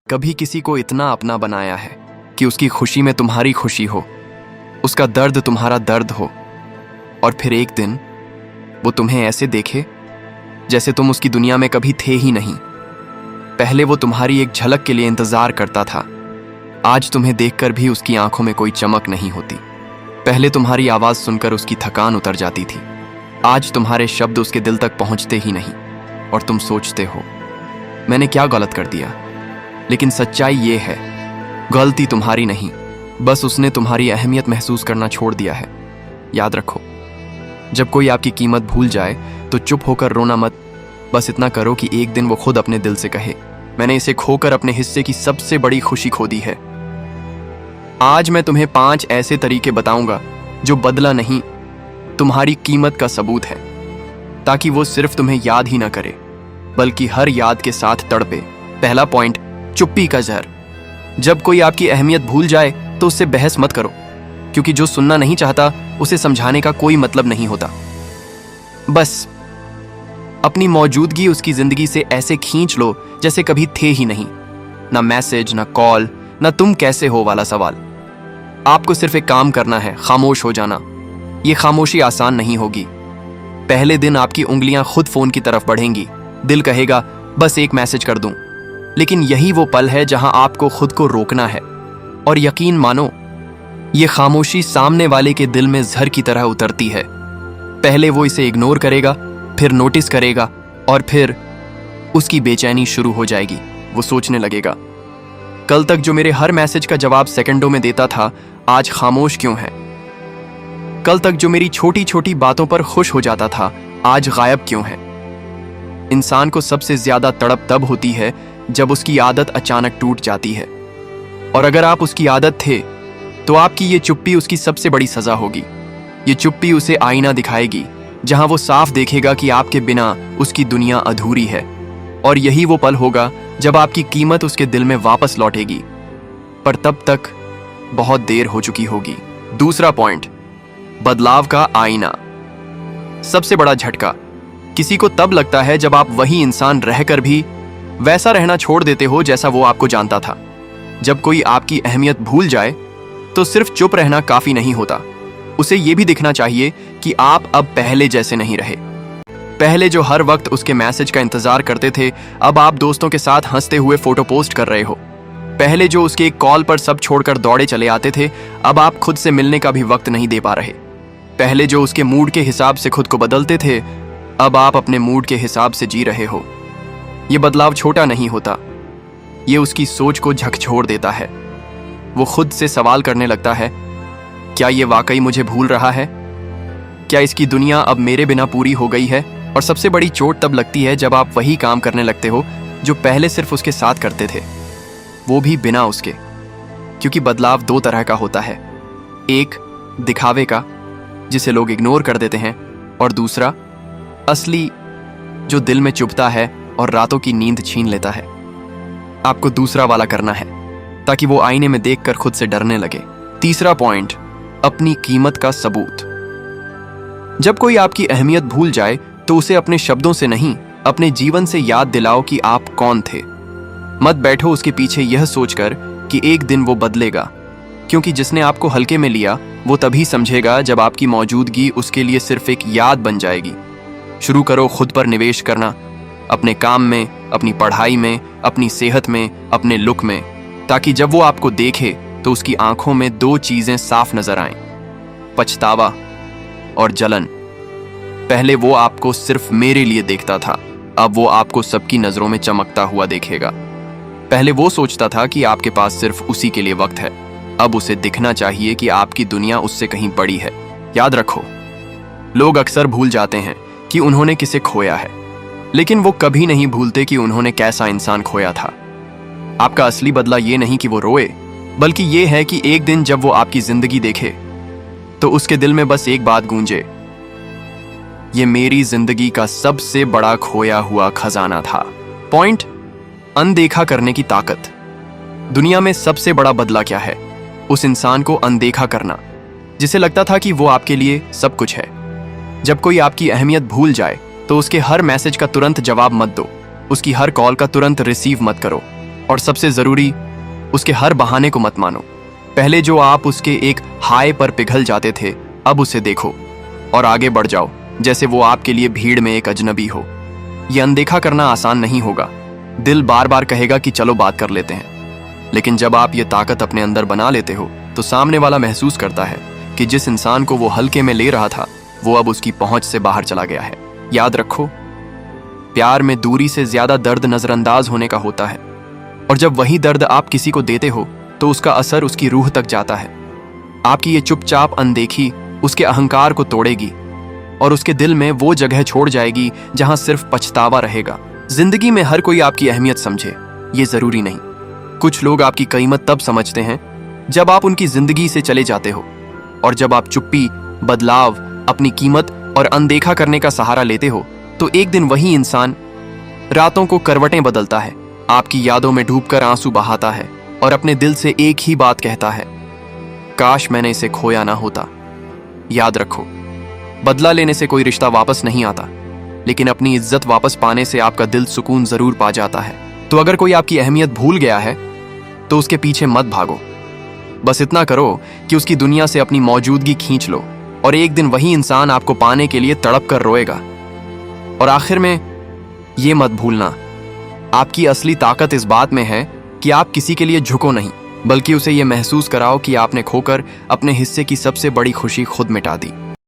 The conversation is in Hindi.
कभी किसी को इतना अपना बनाया है कि उसकी खुशी में तुम्हारी खुशी हो, उसका दर्द तुम्हारा दर्द हो, और फिर एक दिन वो तुम्हें ऐसे देखे जैसे तुम उसकी दुनिया में कभी थे ही नहीं। पहले वो तुम्हारी एक झलक के लिए इंतजार करता था, आज तुम्हें देखकर भी उसकी आंखों में कोई चमक नहीं होती। पहले तुम्हारी आवाज सुनकर उसकी थकान उतर जाती थी, आज तुम्हारे शब्द उसके दिल तक पहुंचते ही नहीं। और तुम सोचते हो मैंने क्या गलत कर दिया, लेकिन सच्चाई ये है गलती तुम्हारी नहीं, बस उसने तुम्हारी अहमियत महसूस करना छोड़ दिया है। याद रखो, जब कोई आपकी कीमत भूल जाए तो चुप होकर रोना मत, बस इतना करो कि एक दिन वो खुद अपने दिल से कहे मैंने इसे खोकर अपने हिस्से की सबसे बड़ी खुशी खो दी है। आज मैं तुम्हें 5 ऐसे तरीके बताऊंगा जो बदला नहीं, तुम्हारी कीमत का सबूत है, ताकि वो सिर्फ तुम्हें याद ही ना करे बल्कि हर याद के साथ तड़पे। पहला पॉइंट, चुप्पी का जहर। जब कोई आपकी अहमियत भूल जाए तो उससे बहस मत करो, क्योंकि जो सुनना नहीं चाहता उसे समझाने का कोई मतलब नहीं होता। बस अपनी मौजूदगी उसकी जिंदगी से ऐसे खींच लो जैसे कभी थे ही नहीं। ना मैसेज, ना कॉल, ना तुम कैसे हो वाला सवाल। आपको सिर्फ एक काम करना है, खामोश हो जाना। ये खामोशी आसान नहीं होगी। पहले दिन आपकी उंगलियां खुद फोन की तरफ बढ़ेंगी, दिल कहेगा बस एक मैसेज कर दूं। लेकिन यही वो पल है जहां आपको खुद को रोकना है। और यकीन मानो, ये खामोशी सामने वाले के दिल में जहर की तरह उतरती है। पहले वो इसे इग्नोर करेगा, फिर नोटिस करेगा, और फिर उसकी बेचैनी शुरू हो जाएगी। वो सोचने लगेगा कल तक जो मेरे हर मैसेज का जवाब सेकंडों में देता था, आज खामोश क्यों है। कल तक जो मेरी छोटी छोटी बातों पर खुश हो जाता था, आज गायब क्यों है। इंसान को सबसे ज्यादा तड़प तब होती है जब उसकी आदत अचानक टूट जाती है। और अगर आप उसकी आदत थे तो आपकी ये चुप्पी उसकी सबसे बड़ी सजा होगी। ये चुप्पी उसे आईना दिखाएगी जहां वो साफ देखेगा कि आपके बिना उसकी दुनिया अधूरी है। और यही वो पल होगा जब आपकी कीमत उसके दिल में वापस लौटेगी, पर तब तक बहुत देर हो चुकी होगी। दूसरा पॉइंट, बदलाव का आईना। सबसे बड़ा झटका किसी को तब लगता है जब आप वही इंसान रहकर भी वैसा रहना छोड़ देते हो जैसा वो आपको जानता था। जब कोई आपकी अहमियत भूल जाए तो सिर्फ चुप रहना काफी नहीं होता, उसे ये भी दिखना चाहिए कि आप अब पहले जैसे नहीं रहे। पहले जो हर वक्त उसके मैसेज का इंतजार करते थे, अब आप दोस्तों के साथ हंसते हुए फोटो पोस्ट कर रहे हो। पहले जो उसके एक कॉल पर सब छोड़कर दौड़े चले आते थे, अब आप खुद से मिलने का भी वक्त नहीं दे पा रहे। पहले जो उसके मूड के हिसाब से खुद को बदलते थे, अब आप अपने मूड के हिसाब से जी रहे हो। ये बदलाव छोटा नहीं होता, ये उसकी सोच को झकझोर देता है। वो खुद से सवाल करने लगता है, क्या ये वाकई मुझे भूल रहा है? क्या इसकी दुनिया अब मेरे बिना पूरी हो गई है? और सबसे बड़ी चोट तब लगती है जब आप वही काम करने लगते हो जो पहले सिर्फ उसके साथ करते थे, वो भी बिना उसके। क्योंकि बदलाव 2 तरह का होता है, एक दिखावे का जिसे लोग इग्नोर कर देते हैं, और दूसरा असली जो दिल में चुभता है और रातों की नींद छीन लेता है। आपको दूसरा वाला करना है ताकि वो आईने में देखकर खुद से डरने लगे। तीसरा पॉइंट, अपनी कीमत का सबूत। जब कोई आपकी अहमियत भूल जाए तो उसे अपने शब्दों से नहीं, अपने जीवन से याद दिलाओ कि आप कौन थे। मत बैठो उसके पीछे यह सोचकर कि एक दिन वो बदलेगा, क्योंकि जिसने आपको हल्के में लिया वो तभी समझेगा जब आपकी मौजूदगी उसके लिए सिर्फ एक याद बन जाएगी। शुरू करो खुद पर निवेश करना, अपने काम में, अपनी पढ़ाई में, अपनी सेहत में, अपने लुक में, ताकि जब वो आपको देखे तो उसकी आंखों में 2 चीजें साफ नजर आएं, पछतावा और जलन। पहले वो आपको सिर्फ मेरे लिए देखता था, अब वो आपको सबकी नजरों में चमकता हुआ देखेगा। पहले वो सोचता था कि आपके पास सिर्फ उसी के लिए वक्त है, अब उसे दिखना चाहिए कि आपकी दुनिया उससे कहीं बड़ी है। याद रखो, लोग अक्सर भूल जाते हैं कि उन्होंने किसे खोया है, लेकिन वो कभी नहीं भूलते कि उन्होंने कैसा इंसान खोया था। आपका असली बदला ये नहीं कि वो रोए, बल्कि ये है कि एक दिन जब वो आपकी जिंदगी देखे तो उसके दिल में बस एक बात गूंजे, ये मेरी जिंदगी का सबसे बड़ा खोया हुआ खजाना था। पॉइंट, अनदेखा करने की ताकत। दुनिया में सबसे बड़ा बदला क्या है? उस इंसान को अनदेखा करना जिसे लगता था कि वो आपके लिए सब कुछ है। जब कोई आपकी अहमियत भूल जाए तो उसके हर मैसेज का तुरंत जवाब मत दो, उसकी हर कॉल का तुरंत रिसीव मत करो। और सबसे जरूरी, उसके हर बहाने को मत मानो। पहले जो आप उसके एक हाय पर पिघल जाते थे, अब उसे देखो और आगे बढ़ जाओ जैसे वो आपके लिए भीड़ में एक अजनबी हो। यह अनदेखा करना आसान नहीं होगा। दिल बार बार कहेगा कि चलो बात कर लेते हैं, लेकिन जब आप ये ताकत अपने अंदर बना लेते हो तो सामने वाला महसूस करता है कि जिस इंसान को वो हल्के में ले रहा था वो अब उसकी पहुंच से बाहर चला गया है। याद रखो, प्यार में दूरी से ज्यादा दर्द नजरअंदाज होने का होता है, और जब वही दर्द आप किसी को देते हो तो उसका असर उसकी रूह तक जाता है। आपकी ये चुपचाप अनदेखी उसके अहंकार को तोड़ेगी और उसके दिल में वो जगह छोड़ जाएगी जहां सिर्फ पछतावा रहेगा। जिंदगी में हर कोई आपकी अहमियत समझे, ये जरूरी नहीं। कुछ लोग आपकी कीमत तब समझते हैं जब आप उनकी जिंदगी से चले जाते हो, और जब आप चुप्पी, बदलाव, अपनी कीमत और अनदेखा करने का सहारा लेते हो तो एक दिन वही इंसान रातों को करवटें बदलता है, आपकी यादों में डूबकर आंसू बहाता है और अपने दिल से एक ही बात कहता है, काश मैंने इसे खोया ना होता। याद रखो, बदला लेने से कोई रिश्ता वापस नहीं आता, लेकिन अपनी इज्जत वापस पाने से आपका दिल सुकून जरूर पा जाता है। तो अगर कोई आपकी अहमियत भूल गया है तो उसके पीछे मत भागो। बस इतना करो कि उसकी दुनिया से अपनी मौजूदगी खींच लो, और एक दिन वही इंसान आपको पाने के लिए तड़प कर रोएगा। और आखिर में ये मत भूलना, आपकी असली ताकत इस बात में है कि आप किसी के लिए झुको नहीं, बल्कि उसे ये महसूस कराओ कि आपने खोकर अपने हिस्से की सबसे बड़ी खुशी खुद मिटा दी।